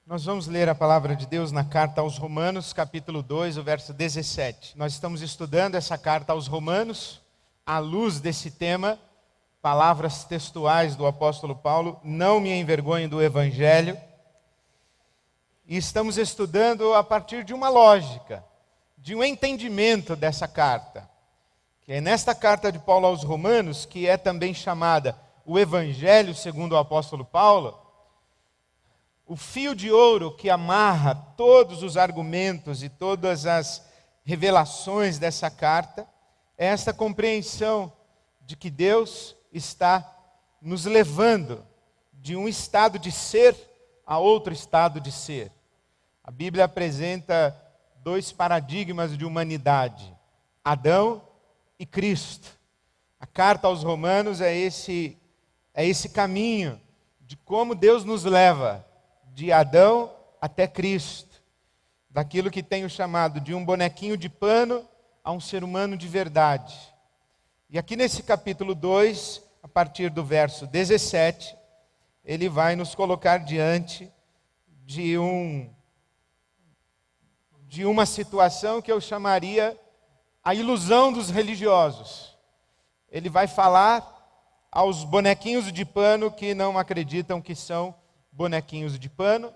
Nós vamos ler a palavra de Deus na carta aos Romanos, capítulo 2, o verso 17. Nós estamos estudando essa carta aos Romanos, à luz desse tema, palavras textuais do apóstolo Paulo, não me envergonhe do Evangelho. E estamos estudando a partir de uma lógica, de um entendimento dessa carta. Que é nesta carta de Paulo aos Romanos, que é também chamada o Evangelho segundo o apóstolo Paulo, o fio de ouro que amarra todos os argumentos e todas as revelações dessa carta é esta compreensão de que Deus está nos levando de um estado de ser a outro estado de ser. A Bíblia apresenta dois paradigmas de humanidade, Adão e Cristo. A carta aos Romanos é esse caminho de como Deus nos leva de Adão até Cristo, daquilo que tenho chamado de um bonequinho de pano a um ser humano de verdade. E aqui nesse capítulo 2, a partir do verso 17, ele vai nos colocar diante de uma situação que eu chamaria a ilusão dos religiosos. Ele vai falar aos bonequinhos de pano que não acreditam que são bonequinhos de pano,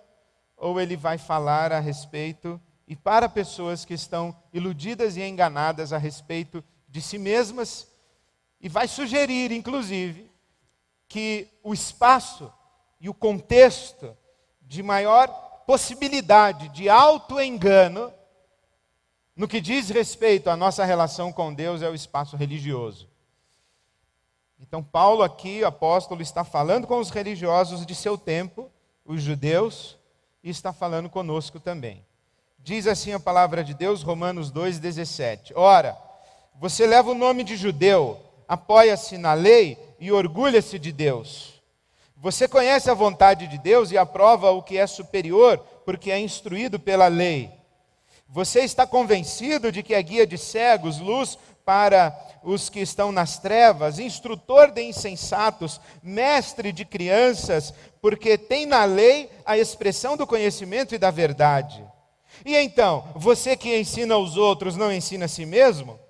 ou ele vai falar a respeito, e para pessoas que estão iludidas e enganadas a respeito de si mesmas, e vai sugerir, inclusive, que o espaço e o contexto de maior possibilidade de auto-engano, no que diz respeito à nossa relação com Deus, é o espaço religioso. Então Paulo aqui, o apóstolo, está falando com os religiosos de seu tempo, os judeus, e está falando conosco também. Diz assim a palavra de Deus, Romanos 2,17. Ora, você leva o nome de judeu, apoia-se na lei e orgulha-se de Deus. Você conhece a vontade de Deus e aprova o que é superior, porque é instruído pela lei. Você está convencido de que é guia de cegos, luz para os que estão nas trevas, instrutor de insensatos, mestre de crianças, porque tem na lei a expressão do conhecimento e da verdade. E então, você que ensina aos outros, não ensina a si mesmo?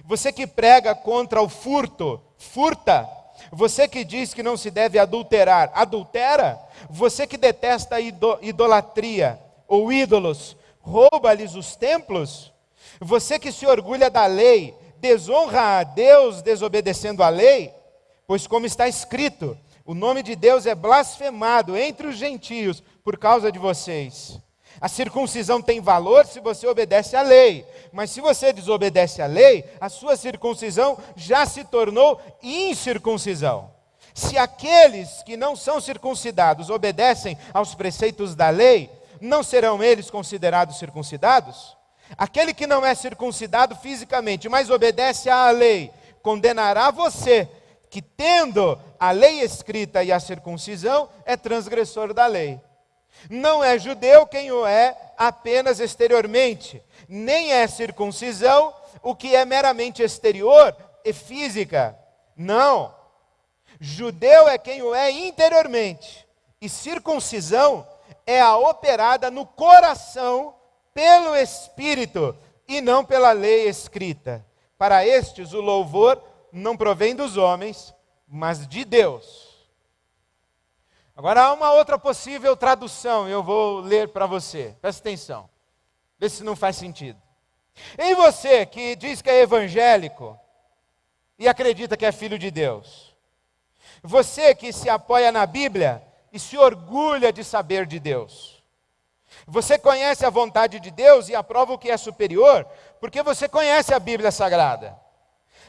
Você que prega contra o furto, furta? Você que diz que não se deve adulterar, adultera? Você que detesta a idolatria ou ídolos, rouba-lhes os templos? Você que se orgulha da lei, desonra a Deus desobedecendo a lei? Pois como está escrito, o nome de Deus é blasfemado entre os gentios por causa de vocês. A circuncisão tem valor se você obedece à lei, mas se você desobedece à lei, a sua circuncisão já se tornou incircuncisão. Se aqueles que não são circuncidados obedecem aos preceitos da lei, não serão eles considerados circuncidados? Aquele que não é circuncidado fisicamente, mas obedece à lei, condenará você, que tendo a lei escrita e a circuncisão, é transgressor da lei. Não é judeu quem o é apenas exteriormente, nem é circuncisão o que é meramente exterior e física. Não. Judeu é quem o é interiormente, e circuncisão é a operada no coração pelo Espírito, e não pela lei escrita. Para estes o louvor não provém dos homens, mas de Deus. Agora há uma outra possível tradução, eu vou ler para você. Presta atenção, vê se não faz sentido. Em você que diz que é evangélico e acredita que é filho de Deus, você que se apoia na Bíblia e se orgulha de saber de Deus, você conhece a vontade de Deus e aprova o que é superior, porque você conhece a Bíblia Sagrada.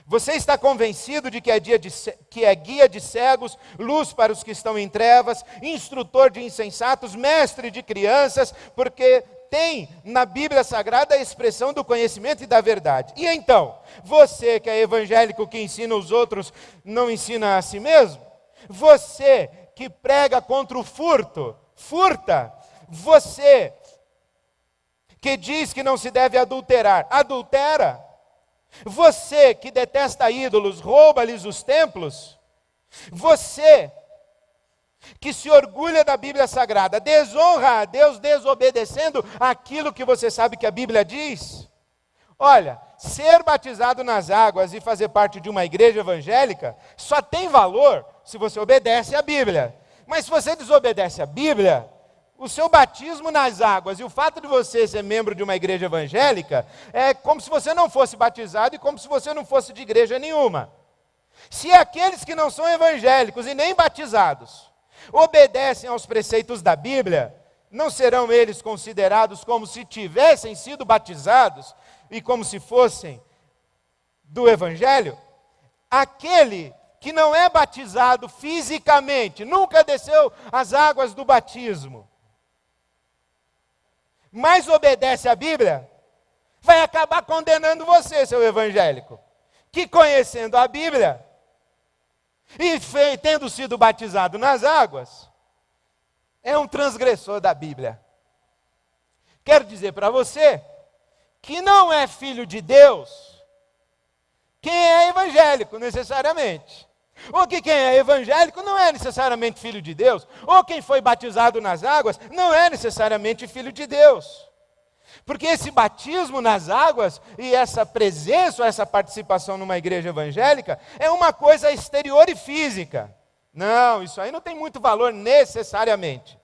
Você está convencido de que é guia de cegos, luz para os que estão em trevas, instrutor de insensatos, mestre de crianças, porque tem na Bíblia Sagrada a expressão do conhecimento e da verdade. E então, você que é evangélico, que ensina os outros, não ensina a si mesmo? Você que prega contra o furto, furta? Você que diz que não se deve adulterar, adultera? Você que detesta ídolos, rouba-lhes os templos? Você que se orgulha da Bíblia Sagrada, desonra a Deus desobedecendo aquilo que você sabe que a Bíblia diz? Olha, ser batizado nas águas e fazer parte de uma igreja evangélica só tem valor se você obedece à Bíblia. Mas se você desobedece à Bíblia, o seu batismo nas águas e o fato de você ser membro de uma igreja evangélica é como se você não fosse batizado e como se você não fosse de igreja nenhuma. Se aqueles que não são evangélicos e nem batizados obedecem aos preceitos da Bíblia, não serão eles considerados como se tivessem sido batizados e como se fossem do Evangelho? Aquele que não é batizado fisicamente, nunca desceu as águas do batismo, mas obedece à Bíblia, vai acabar condenando você, seu evangélico, que conhecendo a Bíblia e tendo sido batizado nas águas, é um transgressor da Bíblia. Quero dizer para você que não é filho de Deus quem é evangélico, necessariamente. Ou que quem é evangélico não é necessariamente filho de Deus. Ou quem foi batizado nas águas não é necessariamente filho de Deus. Porque esse batismo nas águas e essa presença, ou essa participação numa igreja evangélica é uma coisa exterior e física. Não, isso aí não tem muito valor necessariamente.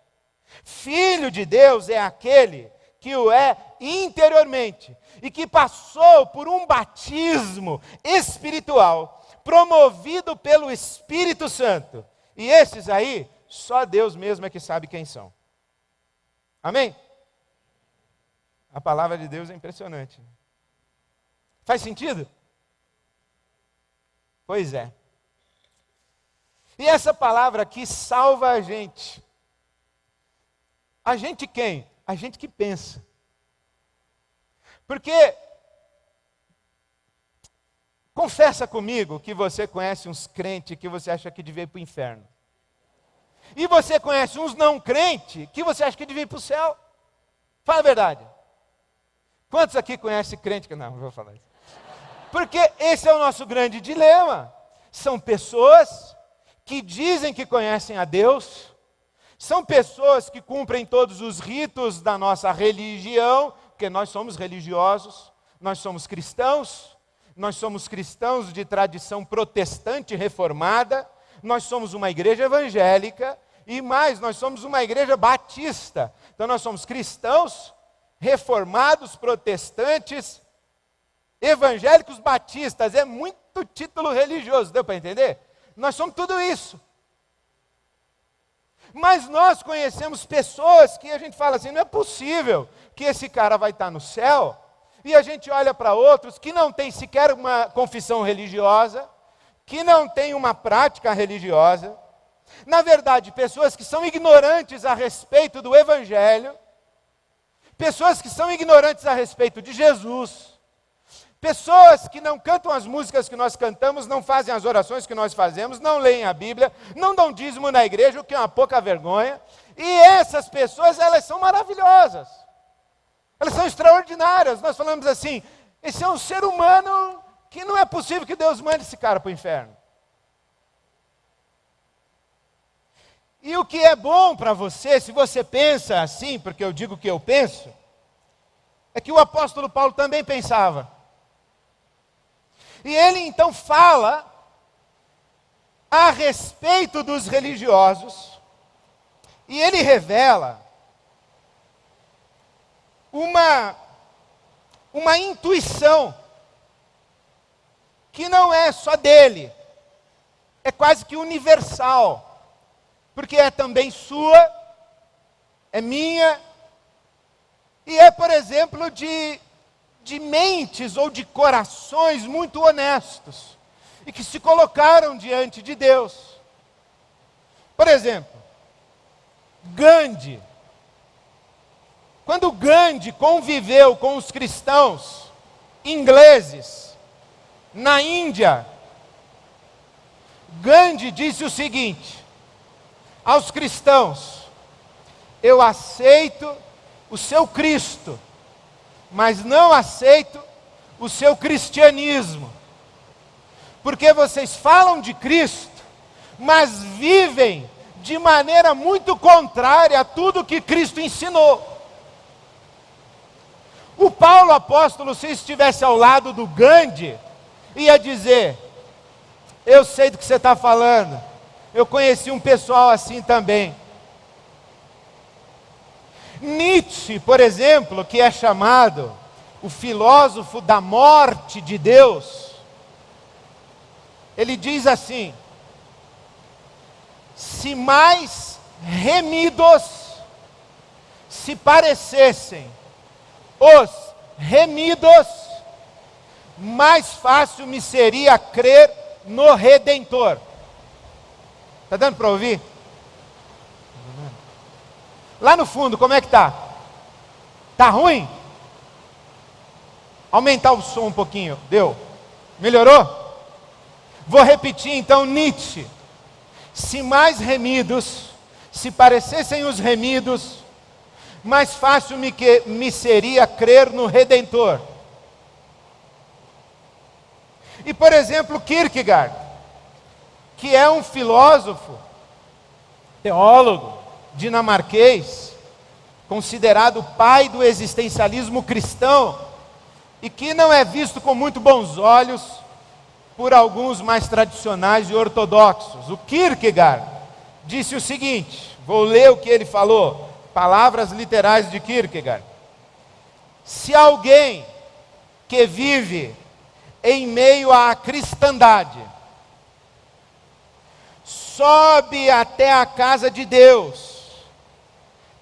Filho de Deus é aquele que o é interiormente e que passou por um batismo espiritual promovido pelo Espírito Santo. E esses aí, só Deus mesmo é que sabe quem são. Amém? A palavra de Deus é impressionante. Faz sentido? Pois é. E essa palavra aqui salva a gente. A gente quem? A gente que pensa. Porque, confessa comigo que você conhece uns crentes que você acha que devia ir para o inferno. E você conhece uns não crentes que você acha que devia ir para o céu. Fala a verdade. Quantos aqui conhecem crente que não vou falar isso? Porque esse é o nosso grande dilema. São pessoas que dizem que conhecem a Deus, são pessoas que cumprem todos os ritos da nossa religião, porque nós somos religiosos, nós somos cristãos de tradição protestante reformada, nós somos uma igreja evangélica e mais, nós somos uma igreja batista. Então nós somos cristãos, reformados, protestantes, evangélicos, batistas. É muito título religioso, deu para entender? Nós somos tudo isso. Mas nós conhecemos pessoas que a gente fala assim, não é possível que esse cara vai estar no céu, e a gente olha para outros que não tem sequer uma confissão religiosa, que não tem uma prática religiosa, na verdade, pessoas que são ignorantes a respeito do Evangelho, pessoas que são ignorantes a respeito de Jesus, pessoas que não cantam as músicas que nós cantamos, não fazem as orações que nós fazemos, não leem a Bíblia, não dão dízimo na igreja, o que é uma pouca vergonha. E essas pessoas, elas são maravilhosas. Elas são extraordinárias. Nós falamos assim, esse é um ser humano que não é possível que Deus mande esse cara para o inferno. E o que é bom para você, se você pensa assim, porque eu digo que eu penso, é que o apóstolo Paulo também pensava. E ele então fala a respeito dos religiosos, e ele revela uma intuição que não é só dele, é quase que universal, porque é também sua, é minha, e é, por exemplo, de mentes ou de corações muito honestos, e que se colocaram diante de Deus. Por exemplo, Gandhi. Quando Gandhi conviveu com os cristãos ingleses na Índia, Gandhi disse o seguinte aos cristãos: eu aceito o seu Cristo, mas não aceito o seu cristianismo, porque vocês falam de Cristo, mas vivem de maneira muito contrária a tudo que Cristo ensinou. O Paulo apóstolo, se estivesse ao lado do Gandhi, ia dizer: eu sei do que você está falando, eu conheci um pessoal assim também. Nietzsche, por exemplo, que é chamado o filósofo da morte de Deus, ele diz assim: se mais remidos se parecessem os remidos, mais fácil me seria crer no Redentor. Está dando para ouvir? Lá no fundo, como é que está? Está ruim? Aumentar o som um pouquinho. Deu? Melhorou? Vou repetir então Nietzsche. Se mais remidos se parecessem os remidos, mais fácil me seria crer no Redentor. E por exemplo, Kierkegaard, que é um filósofo, teólogo, dinamarquês, considerado o pai do existencialismo cristão, e que não é visto com muito bons olhos por alguns mais tradicionais e ortodoxos. O Kierkegaard disse o seguinte, vou ler o que ele falou, palavras literais de Kierkegaard: se alguém que vive em meio à cristandade sobe até a casa de Deus,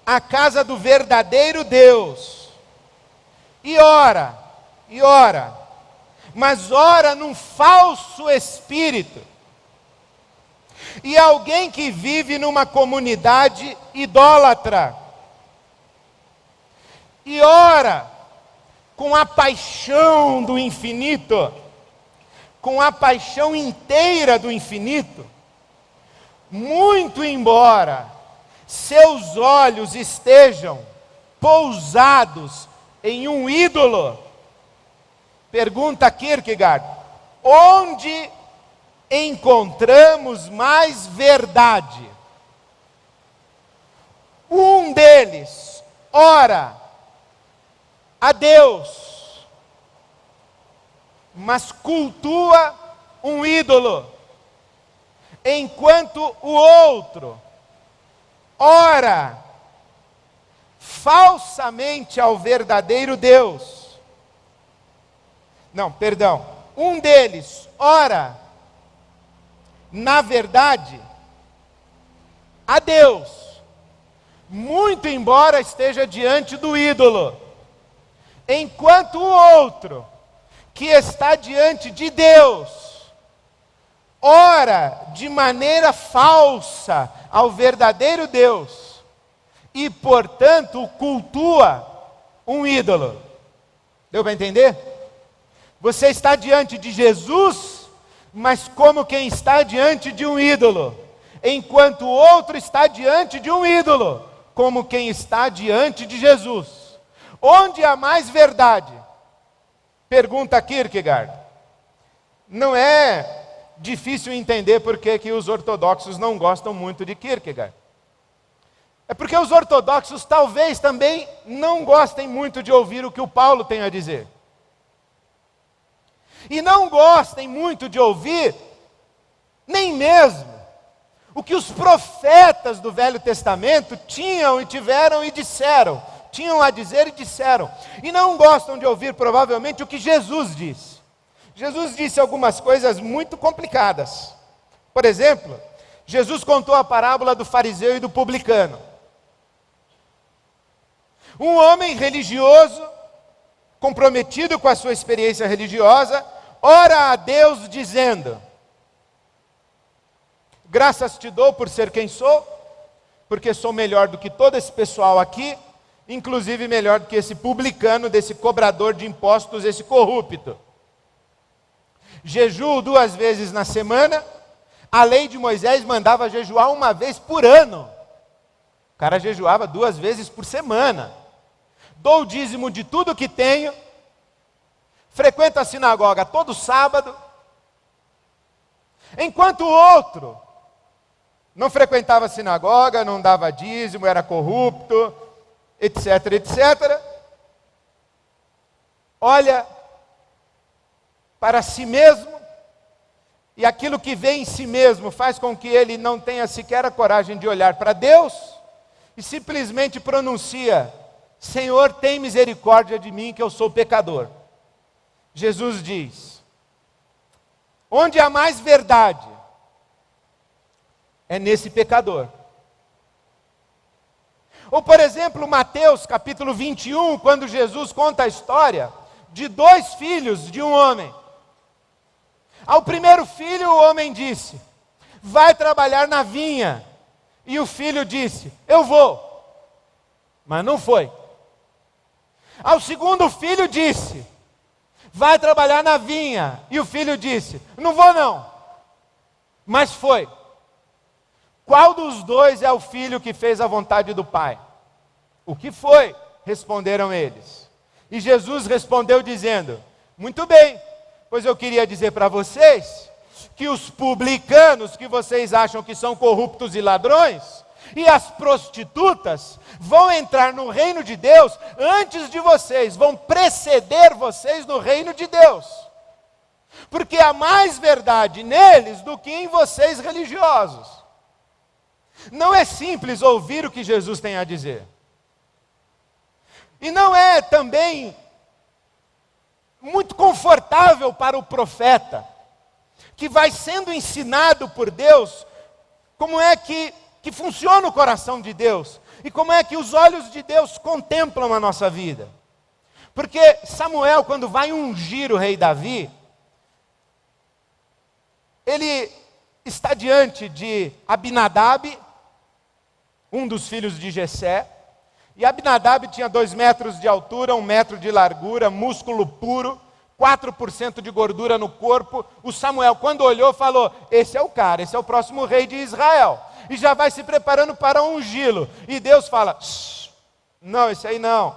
a casa do verdadeiro Deus, e ora, mas ora num falso espírito, e alguém que vive numa comunidade idólatra, e ora com a paixão do infinito, com a paixão inteira do infinito, muito embora seus olhos estejam pousados em um ídolo, pergunta Kierkegaard, onde encontramos mais verdade? Um deles ora a Deus, mas cultua um ídolo, enquanto o outro ora falsamente ao verdadeiro Deus. Não, perdão. Um deles ora, na verdade, a Deus, muito embora esteja diante do ídolo, enquanto o outro, que está diante de Deus, ora de maneira falsa ao verdadeiro Deus, e portanto cultua um ídolo. Deu para entender? Você está diante de Jesus, mas como quem está diante de um ídolo, enquanto o outro está diante de um ídolo, como quem está diante de Jesus. Onde há mais verdade? Pergunta Kierkegaard. Não é difícil entender por que os ortodoxos não gostam muito de Kierkegaard. É porque os ortodoxos talvez também não gostem muito de ouvir o que o Paulo tem a dizer. E não gostem muito de ouvir, nem mesmo, o que os profetas do Velho Testamento tinham e tiveram e disseram. Tinham a dizer e disseram. E não gostam de ouvir provavelmente o que Jesus disse. Jesus disse algumas coisas muito complicadas. Por exemplo, Jesus contou a parábola do fariseu e do publicano. Um homem religioso, comprometido com a sua experiência religiosa, ora a Deus dizendo: graças te dou por ser quem sou, porque sou melhor do que todo esse pessoal aqui, inclusive melhor do que esse publicano, desse cobrador de impostos, esse corrupto. Jejuo 2 vezes na semana, a lei de Moisés mandava jejuar 1 vez por ano. O cara jejuava 2 vezes por semana. Dou o dízimo de tudo que tenho, frequento a sinagoga todo sábado, enquanto o outro não frequentava a sinagoga, não dava dízimo, era corrupto, etc, etc. Olha para si mesmo, e aquilo que vê em si mesmo faz com que ele não tenha sequer a coragem de olhar para Deus, e simplesmente pronuncia: Senhor, tem misericórdia de mim, que eu sou pecador. Jesus diz: onde há mais verdade, é nesse pecador. Ou, por exemplo, Mateus capítulo 21, quando Jesus conta a história de 2 filhos de um homem. Ao primeiro filho, o homem disse: vai trabalhar na vinha. E o filho disse: eu vou. Mas não foi. Ao segundo filho disse: vai trabalhar na vinha. E o filho disse: não vou não. Mas foi. Qual dos dois é o filho que fez a vontade do pai? O que foi? Responderam eles. E Jesus respondeu dizendo: muito bem, pois eu queria dizer para vocês que os publicanos, que vocês acham que são corruptos e ladrões, e as prostitutas vão entrar no reino de Deus antes de vocês, vão preceder vocês no reino de Deus. Porque há mais verdade neles do que em vocês religiosos. Não é simples ouvir o que Jesus tem a dizer. E não é também muito confortável para o profeta, que vai sendo ensinado por Deus, como é que funciona o coração de Deus, e como é que os olhos de Deus contemplam a nossa vida. Porque Samuel, quando vai ungir o rei Davi, ele está diante de Abinadab, um dos filhos de Jessé, e Abinadab tinha 2 metros de altura, 1 metro de largura, músculo puro, 4% de gordura no corpo. O Samuel, quando olhou, falou: esse é o cara, esse é o próximo rei de Israel. E já vai se preparando para ungí-lo. E Deus fala: não, esse aí não.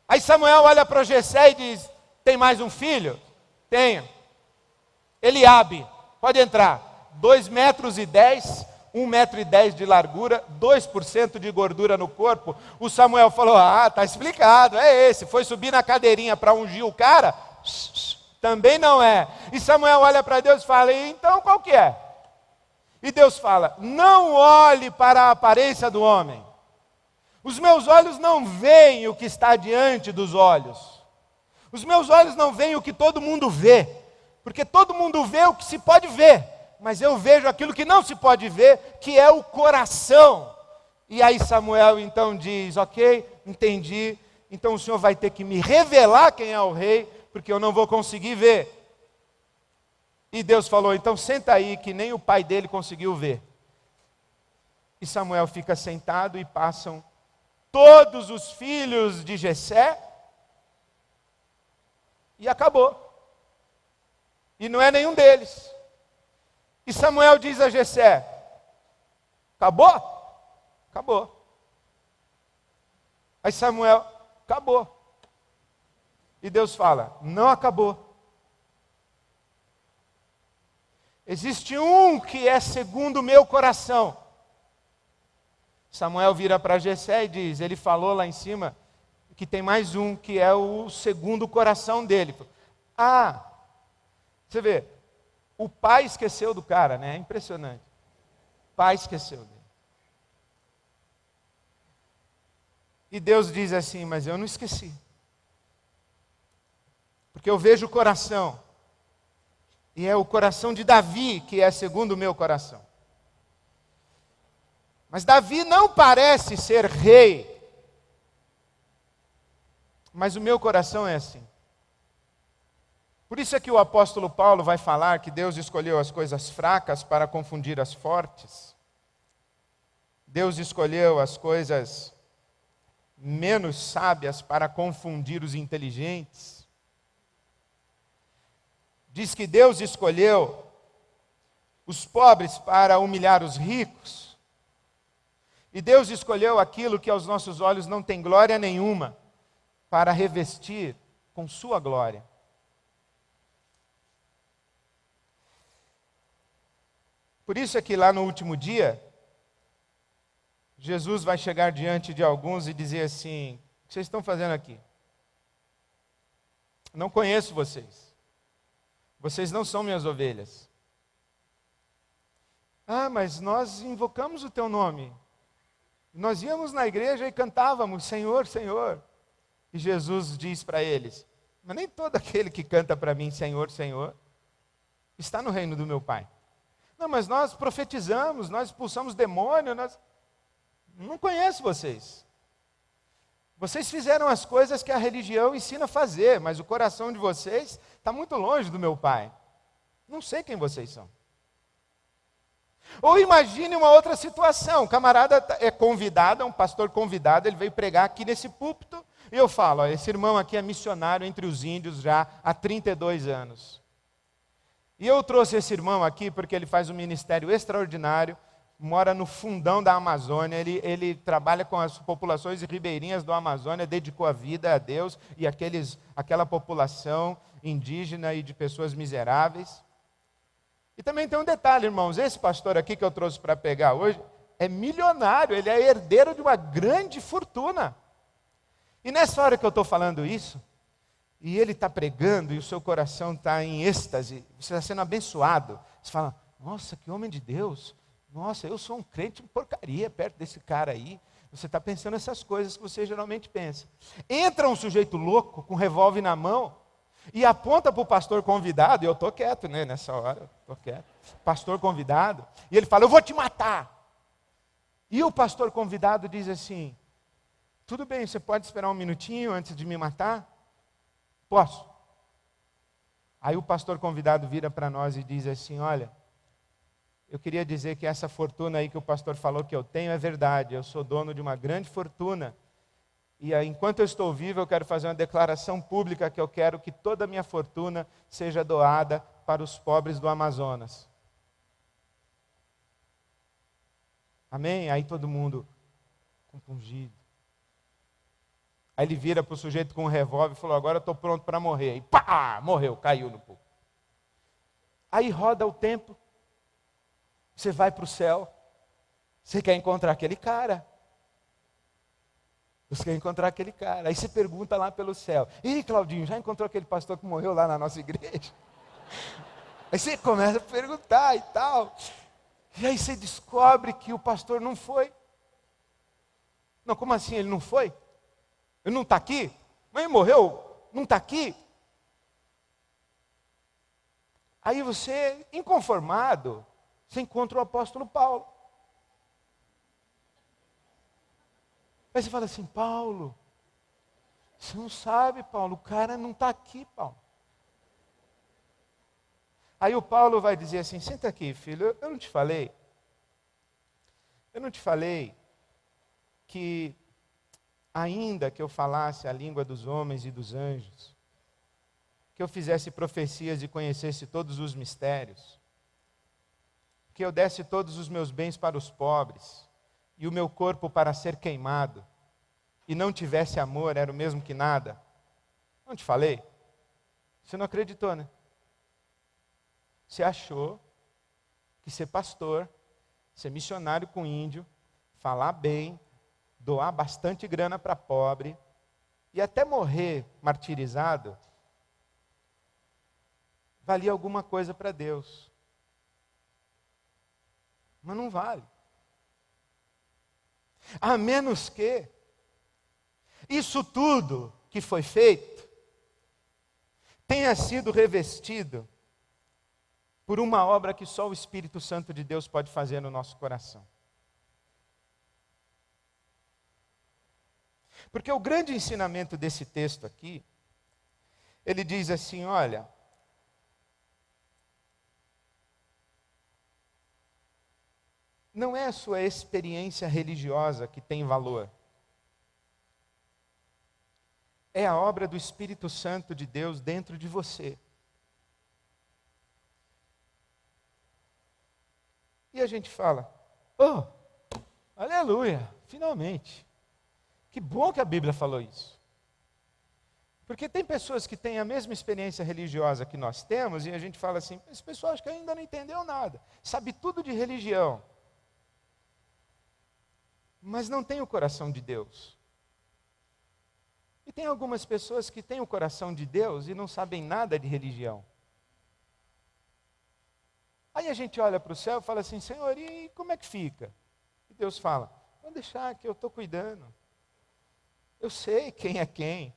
Aí Samuel olha para Jessé e diz: tem mais um filho? Tenho. Eliabe, pode entrar. 2 metros e 10, 1 metro e 10 de largura, 2% de gordura no corpo. O Samuel falou: está explicado, é esse. Foi subir na cadeirinha para ungir o cara? Também não é. E Samuel olha para Deus e fala: então qual que é? E Deus fala: não olhe para a aparência do homem. Os meus olhos não veem o que está diante dos olhos. Os meus olhos não veem o que todo mundo vê. Porque todo mundo vê o que se pode ver. Mas eu vejo aquilo que não se pode ver, que é o coração. E aí Samuel então diz: ok, entendi, então o Senhor vai ter que me revelar quem é o rei, porque eu não vou conseguir ver. E Deus falou: então senta aí, que nem o pai dele conseguiu ver. E Samuel fica sentado e passam todos os filhos de Jessé, e acabou. E não é nenhum deles. E Samuel diz a Jessé: acabou? Acabou. Aí Samuel: acabou. E Deus fala: não acabou. Existe um que é segundo o meu coração. Samuel vira para Jessé e diz: ele falou lá em cima que tem mais um que é o segundo coração dele. Você vê, o pai esqueceu do cara, né? É impressionante. O pai esqueceu dele. E Deus diz assim: mas eu não esqueci. Porque eu vejo o coração. E é o coração de Davi que é segundo o meu coração. Mas Davi não parece ser rei. Mas o meu coração é assim. Por isso é que o apóstolo Paulo vai falar que Deus escolheu as coisas fracas para confundir as fortes. Deus escolheu as coisas menos sábias para confundir os inteligentes. Diz que Deus escolheu os pobres para humilhar os ricos. E Deus escolheu aquilo que aos nossos olhos não tem glória nenhuma, para revestir com sua glória. Por isso é que lá no último dia, Jesus vai chegar diante de alguns e dizer assim: o que vocês estão fazendo aqui? Não conheço vocês. Vocês não são minhas ovelhas. Ah, mas nós invocamos o teu nome. Nós íamos na igreja e cantávamos: Senhor, Senhor. E Jesus diz para eles: mas nem todo aquele que canta para mim, Senhor, Senhor, está no reino do meu Pai. Não, mas nós profetizamos, nós expulsamos demônio, nós... Não conheço vocês. Vocês fizeram as coisas que a religião ensina a fazer, mas o coração de vocês está muito longe do meu Pai. Não sei quem vocês são. Ou imagine uma outra situação: o camarada é convidado, é um pastor convidado, ele veio pregar aqui nesse púlpito, e eu falo: ó, esse irmão aqui é missionário entre os índios já há 32 anos. E eu trouxe esse irmão aqui porque ele faz um ministério extraordinário, mora no fundão da Amazônia, ele trabalha com as populações ribeirinhas do Amazônia, dedicou a vida a Deus e aquela população indígena e de pessoas miseráveis. E também tem um detalhe, irmãos: esse pastor aqui que eu trouxe para pegar hoje é milionário, ele é herdeiro de uma grande fortuna. E nessa hora que eu estou falando isso, e ele está pregando e o seu coração está em êxtase, você está sendo abençoado, você fala: nossa, que homem de Deus, nossa, eu sou um crente porcaria perto desse cara aí. Você está pensando essas coisas que você geralmente pensa. Entra um sujeito louco com um revólver na mão e aponta para o pastor convidado, e eu estou quieto, né, nessa hora, estou quieto, pastor convidado, e ele fala: eu vou te matar. E o pastor convidado diz assim: tudo bem, você pode esperar um minutinho antes de me matar? Posso. Aí o pastor convidado vira para nós e diz assim: olha, eu queria dizer que essa fortuna aí que o pastor falou que eu tenho é verdade, eu sou dono de uma grande fortuna, e enquanto eu estou vivo eu quero fazer uma declaração pública que eu quero que toda a minha fortuna seja doada para os pobres do Amazonas. Amém? Aí todo mundo compungido. Aí ele vira para o sujeito com um revólver e falou: agora eu estou pronto para morrer. E pá, morreu, caiu no pulpo. Aí roda o tempo, você vai para o céu, você quer encontrar aquele cara. Você quer encontrar aquele cara. Aí você pergunta lá pelo céu: ih, Claudinho, já encontrou aquele pastor que morreu lá na nossa igreja? Aí você começa a perguntar e tal. E aí você descobre que o pastor não foi. Não, como assim ele não foi? Ele não está aqui? Mas ele morreu? Não está aqui? Aí você, inconformado, você encontra o apóstolo Paulo. Aí você fala assim: Paulo, você não sabe, Paulo, o cara não está aqui, Paulo. Aí o Paulo vai dizer assim: senta aqui, filho, eu não te falei? Eu não te falei que ainda que eu falasse a língua dos homens e dos anjos, que eu fizesse profecias e conhecesse todos os mistérios, que eu desse todos os meus bens para os pobres, e o meu corpo para ser queimado, e não tivesse amor, era o mesmo que nada? Não te falei? Você não acreditou, né? Você achou que ser pastor, ser missionário com índio, falar bem, doar bastante grana para pobre, e até morrer martirizado, valia alguma coisa para Deus. Mas não vale. A menos que isso tudo que foi feito tenha sido revestido por uma obra que só o Espírito Santo de Deus pode fazer no nosso coração. Porque o grande ensinamento desse texto aqui, ele diz assim: olha, não é a sua experiência religiosa que tem valor. É a obra do Espírito Santo de Deus dentro de você. E a gente fala: oh, aleluia, finalmente. Que bom que a Bíblia falou isso. Porque tem pessoas que têm a mesma experiência religiosa que nós temos, e a gente fala assim, esse pessoal acho que ainda não entendeu nada, sabe tudo de religião, mas não tem o coração de Deus. E tem algumas pessoas que têm o coração de Deus e não sabem nada de religião. Aí a gente olha para o céu e fala assim, Senhor, e como é que fica? E Deus fala, vamos deixar que eu estou cuidando. Eu sei quem é quem.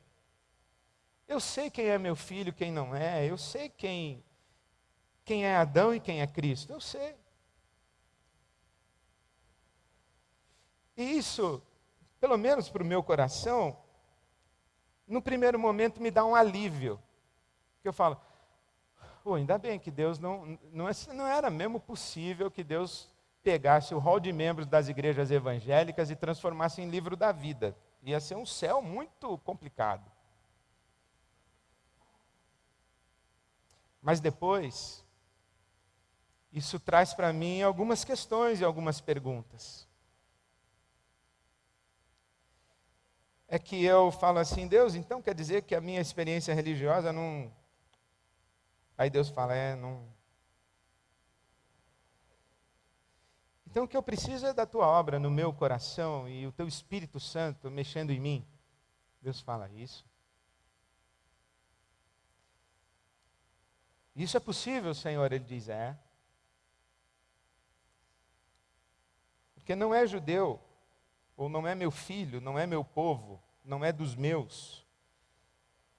Eu sei quem é meu filho, quem não é. Eu sei quem é Adão e quem é Cristo. Eu sei. E isso, pelo menos para o meu coração, no primeiro momento me dá um alívio. Porque eu falo, ainda bem que Deus não era mesmo possível que Deus pegasse o rol de membros das igrejas evangélicas e transformasse em livro da vida. Ia ser um céu muito complicado. Mas depois, isso traz para mim algumas questões e algumas perguntas. É que eu falo assim, Deus, então quer dizer que a minha experiência religiosa não... Aí Deus fala, não... Então o que eu preciso é da tua obra no meu coração e o teu Espírito Santo mexendo em mim. Deus fala isso. Isso é possível, Senhor? Ele diz, é. Porque não é judeu, ou não é meu filho, não é meu povo, não é dos meus,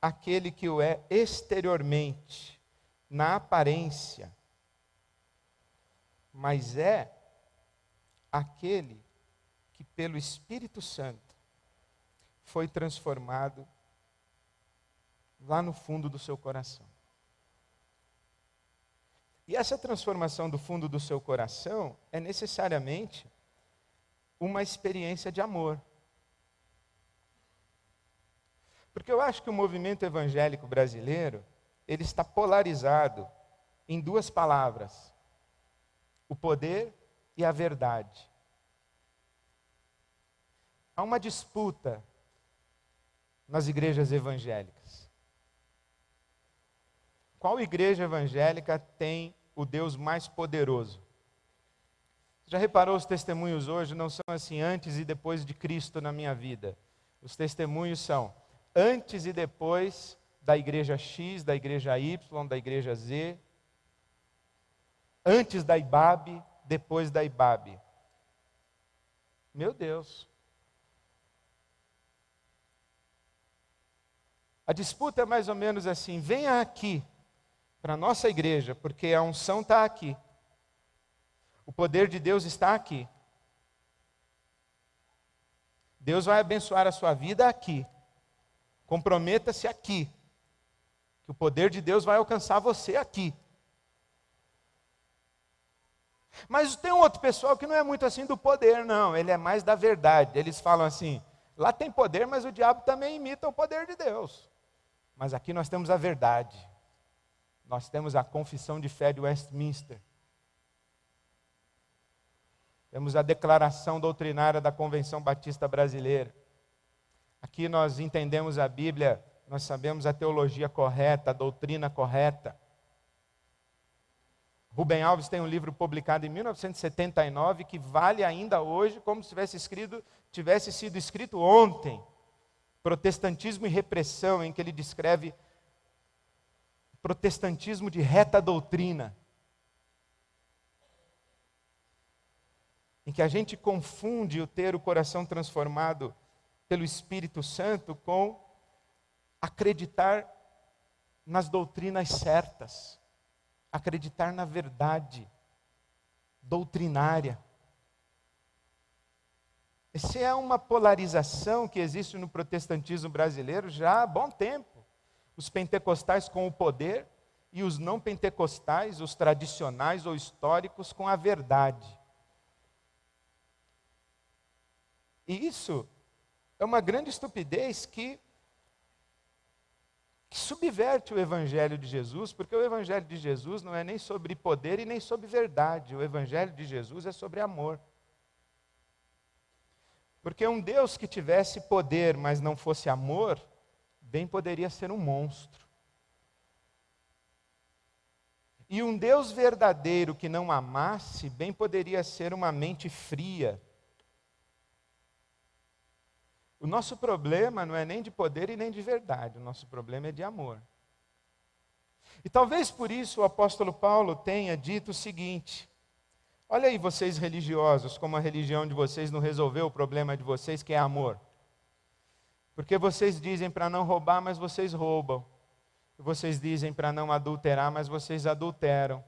aquele que o é exteriormente, na aparência, mas é aquele que pelo Espírito Santo foi transformado lá no fundo do seu coração. E essa transformação do fundo do seu coração é necessariamente uma experiência de amor. Porque eu acho que o movimento evangélico brasileiro, ele está polarizado em duas palavras: o poder e a verdade. Há uma disputa nas igrejas evangélicas. Qual igreja evangélica tem o Deus mais poderoso? Já reparou, os testemunhos hoje não são assim antes e depois de Cristo na minha vida. Os testemunhos são antes e depois da igreja X, da igreja Y, da igreja Z. Antes da IBAB, depois da IBAB. Meu Deus. A disputa é mais ou menos assim: venha aqui para a nossa igreja, porque a unção está aqui. O poder de Deus está aqui. Deus vai abençoar a sua vida aqui. Comprometa-se aqui, que o poder de Deus vai alcançar você aqui. Mas tem um outro pessoal que não é muito assim do poder, não. Ele é mais da verdade. Eles falam assim, lá tem poder, mas o diabo também imita o poder de Deus. Mas aqui nós temos a verdade. Nós temos a confissão de fé de Westminster. Temos a declaração doutrinária da Convenção Batista Brasileira. Aqui nós entendemos a Bíblia, nós sabemos a teologia correta, a doutrina correta. Rubem Alves tem um livro publicado em 1979 que vale ainda hoje como se tivesse sido escrito ontem. Protestantismo e Repressão, em que ele descreve protestantismo de reta doutrina. Em que a gente confunde o ter o coração transformado pelo Espírito Santo com acreditar nas doutrinas certas, acreditar na verdade doutrinária. Essa é uma polarização que existe no protestantismo brasileiro já há bom tempo. Os pentecostais com o poder e os não pentecostais, os tradicionais ou históricos, com a verdade. E isso é uma grande estupidez que subverte o Evangelho de Jesus, porque o Evangelho de Jesus não é nem sobre poder e nem sobre verdade. O Evangelho de Jesus é sobre amor. Porque um Deus que tivesse poder, mas não fosse amor, bem poderia ser um monstro. E um Deus verdadeiro que não amasse, bem poderia ser uma mente fria. O nosso problema não é nem de poder e nem de verdade, o nosso problema é de amor. E talvez por isso o apóstolo Paulo tenha dito o seguinte: olha aí vocês religiosos, como a religião de vocês não resolveu o problema de vocês, que é amor. Porque vocês dizem para não roubar, mas vocês roubam. Vocês dizem para não adulterar, mas vocês adulteram.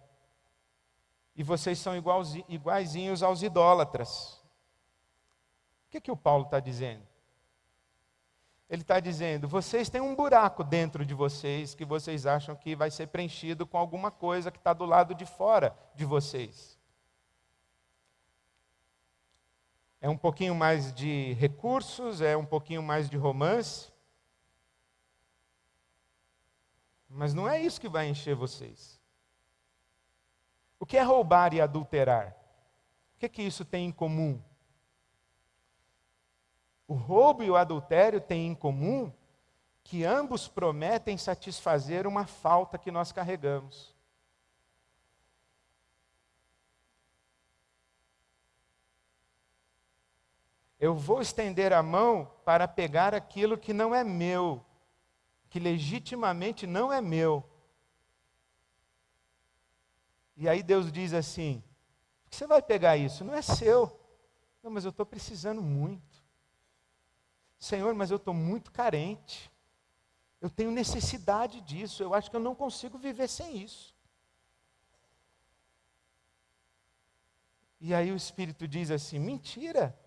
E vocês são iguaizinhos aos idólatras. O que o Paulo está dizendo? Ele está dizendo, vocês têm um buraco dentro de vocês que vocês acham que vai ser preenchido com alguma coisa que está do lado de fora de vocês. É um pouquinho mais de recursos, é um pouquinho mais de romance. Mas não é isso que vai encher vocês. O que é roubar e adulterar? O que isso tem em comum? O roubo e o adultério têm em comum que ambos prometem satisfazer uma falta que nós carregamos. Eu vou estender a mão para pegar aquilo que não é meu, que legitimamente não é meu. E aí Deus diz assim: por que você vai pegar isso? Não é seu. Não, mas eu estou precisando muito. Senhor, mas eu estou muito carente. Eu tenho necessidade disso. Eu acho que eu não consigo viver sem isso. E aí o Espírito diz assim: mentira.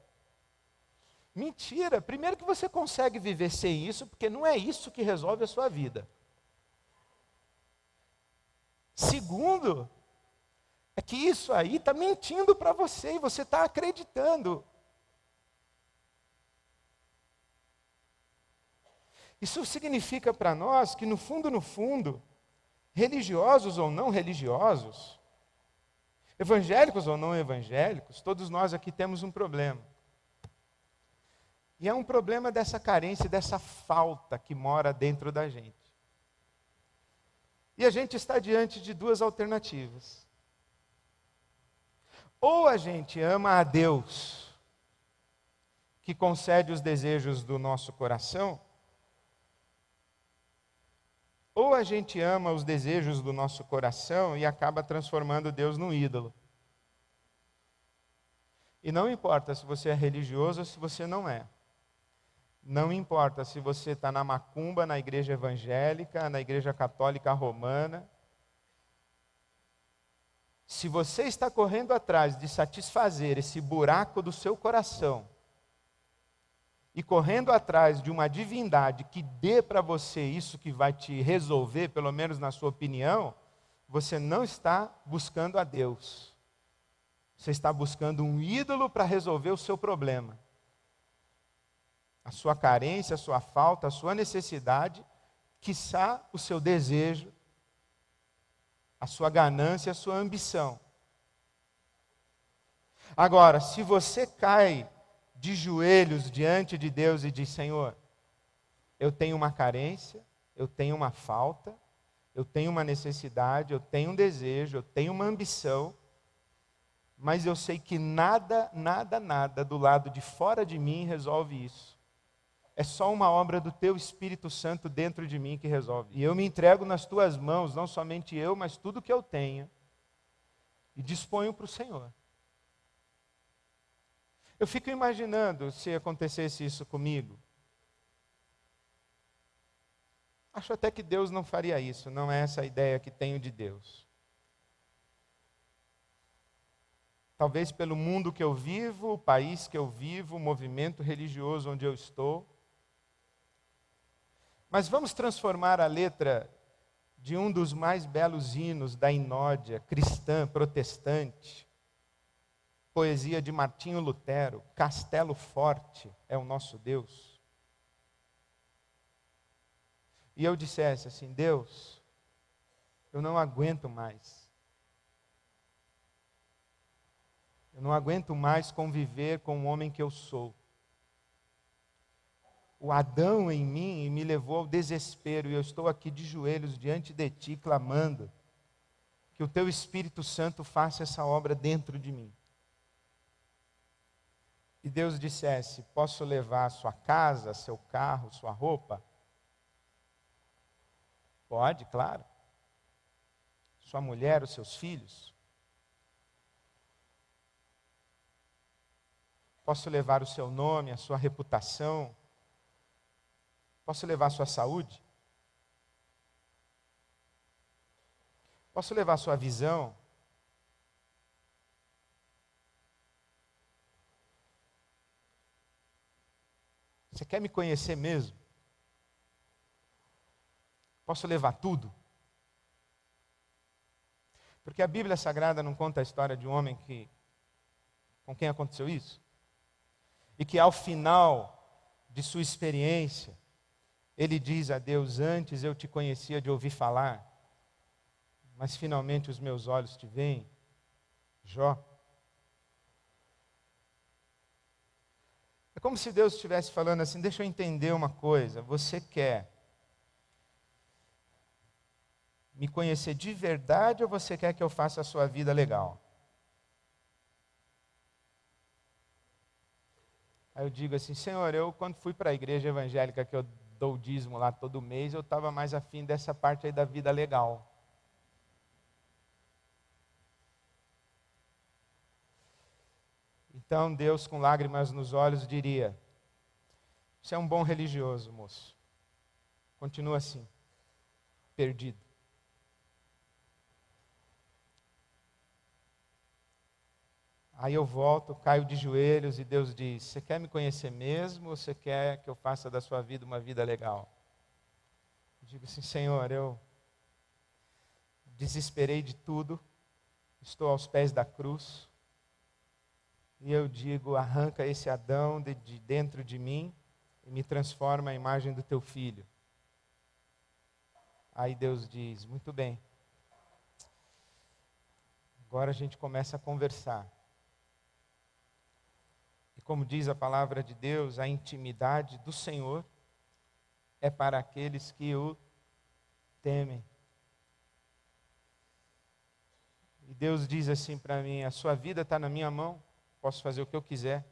Mentira. Primeiro que você consegue viver sem isso, porque não é isso que resolve a sua vida. Segundo, é que isso aí está mentindo para você e você está acreditando. Isso significa para nós que no fundo, religiosos ou não religiosos, evangélicos ou não evangélicos, todos nós aqui temos um problema. E é um problema dessa carência, dessa falta que mora dentro da gente. E a gente está diante de duas alternativas. Ou a gente ama a Deus, que concede os desejos do nosso coração, ou a gente ama os desejos do nosso coração e acaba transformando Deus num ídolo. E não importa se você é religioso ou se você não é. Não importa se você está na macumba, na igreja evangélica, na igreja católica romana. Se você está correndo atrás de satisfazer esse buraco do seu coração, e correndo atrás de uma divindade que dê para você isso que vai te resolver, pelo menos na sua opinião, você não está buscando a Deus. Você está buscando um ídolo para resolver o seu problema. A sua carência, a sua falta, a sua necessidade, quiçá o seu desejo, a sua ganância, a sua ambição. Agora, se você cai de joelhos diante de Deus e diz: Senhor, eu tenho uma carência, eu tenho uma falta, eu tenho uma necessidade, eu tenho um desejo, eu tenho uma ambição, mas eu sei que nada do lado de fora de mim resolve isso. É só uma obra do Teu Espírito Santo dentro de mim que resolve. E eu me entrego nas Tuas mãos, não somente eu, mas tudo que eu tenho, e disponho para o Senhor. Eu fico imaginando se acontecesse isso comigo. Acho até que Deus não faria isso, não é essa a ideia que tenho de Deus. Talvez pelo mundo que eu vivo, o país que eu vivo, o movimento religioso onde eu estou. Mas vamos transformar a letra de um dos mais belos hinos da inódia cristã, protestante, poesia de Martinho Lutero, Castelo Forte é o nosso Deus. E eu dissesse assim: Deus, eu não aguento mais. Eu não aguento mais conviver com o homem que eu sou. o Adão em mim e me levou ao desespero. E eu estou aqui de joelhos diante de Ti, clamando que o Teu Espírito Santo faça essa obra dentro de mim. E Deus dissesse: posso levar a sua casa, seu carro, sua roupa? Pode, claro. Sua mulher, os seus filhos? Posso levar o seu nome, a sua reputação? Posso levar a sua saúde? Posso levar a sua visão? Você quer me conhecer mesmo? Posso levar tudo? Porque a Bíblia Sagrada não conta a história de um homem com quem aconteceu isso? E que ao final de sua experiência, ele diz a Deus: antes eu te conhecia de ouvir falar, mas finalmente os meus olhos te veem. Jó. É como se Deus estivesse falando assim: deixa eu entender uma coisa, você quer me conhecer de verdade ou você quer que eu faça a sua vida legal? Aí eu digo assim: Senhor, eu quando fui para a igreja evangélica que eu dou o dízimo lá todo mês, eu estava mais afim dessa parte aí da vida legal. Então Deus, com lágrimas nos olhos, diria: você é um bom religioso, moço. Continua assim, perdido. Aí eu volto, caio de joelhos e Deus diz: você quer me conhecer mesmo ou você quer que eu faça da sua vida uma vida legal? Eu digo assim: Senhor, eu desesperei de tudo, estou aos pés da cruz, e eu digo: arranca esse Adão de dentro de mim e me transforma à imagem do teu filho. Aí Deus diz: muito bem, agora a gente começa a conversar. E como diz a palavra de Deus, a intimidade do Senhor é para aqueles que o temem. E Deus diz assim para mim: a sua vida está na minha mão, posso fazer o que eu quiser?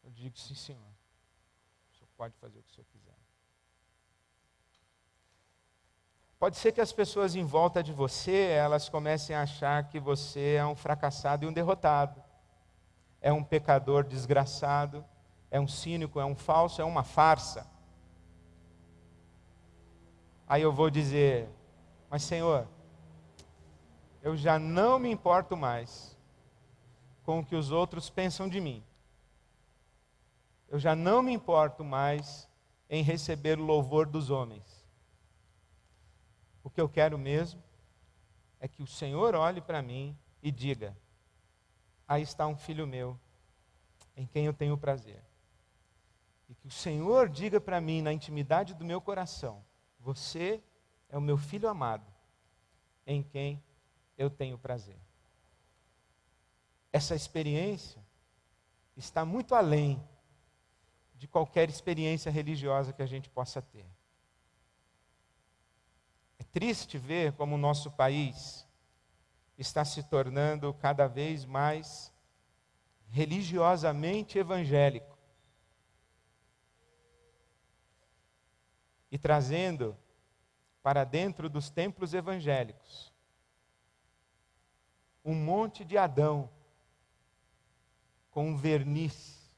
Eu digo: sim, Senhor, o Senhor pode fazer o que o Senhor quiser. Pode ser que as pessoas em volta de você, elas comecem a achar que você é um fracassado e um derrotado. É um pecador desgraçado, é um cínico, é um falso, é uma farsa. Aí eu vou dizer: mas Senhor, eu já não me importo mais com o que os outros pensam de mim. Eu já não me importo mais em receber o louvor dos homens. O que eu quero mesmo é que o Senhor olhe para mim e diga: aí está um filho meu, em quem eu tenho prazer. E que o Senhor diga para mim, na intimidade do meu coração: você é o meu filho amado, em quem eu tenho prazer. Essa experiência está muito além de qualquer experiência religiosa que a gente possa ter. É triste ver como o nosso país está se tornando cada vez mais religiosamente evangélico e trazendo para dentro dos templos evangélicos um monte de Adão com um verniz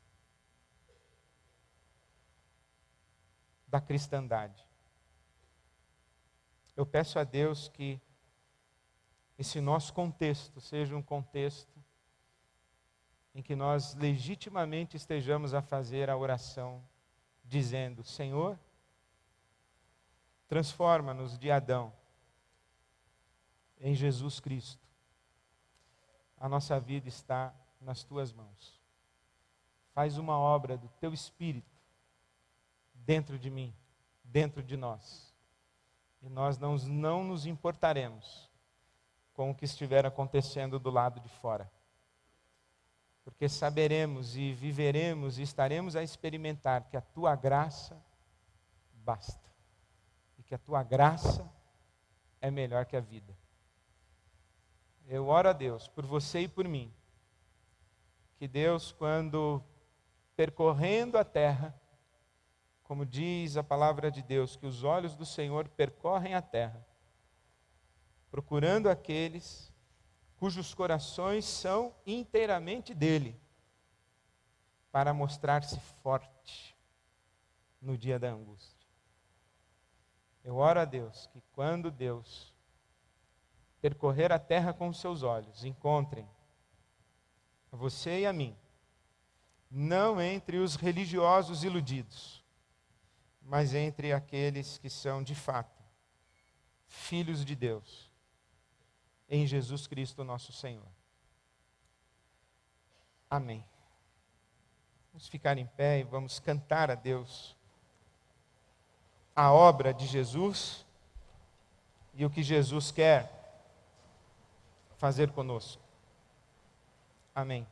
da cristandade. Eu peço a Deus que esse nosso contexto seja um contexto em que nós legitimamente estejamos a fazer a oração dizendo: Senhor, transforma-nos de Adão em Jesus Cristo. A nossa vida está nas tuas mãos. Faz uma obra do teu Espírito dentro de mim, dentro de nós. E nós não nos importaremos com o que estiver acontecendo do lado de fora. Porque saberemos e viveremos e estaremos a experimentar que a tua graça basta. E que a tua graça é melhor que a vida. Eu oro a Deus por você e por mim. Que Deus, quando percorrendo a terra, como diz a palavra de Deus, que os olhos do Senhor percorrem a terra, procurando aqueles cujos corações são inteiramente dele, para mostrar-se forte no dia da angústia. Eu oro a Deus que quando Deus percorrer a terra com os seus olhos, encontrem a você e a mim, não entre os religiosos iludidos, mas entre aqueles que são de fato filhos de Deus, em Jesus Cristo nosso Senhor. Amém. Vamos ficar em pé e vamos cantar a Deus a obra de Jesus e o que Jesus quer fazer conosco. Amém.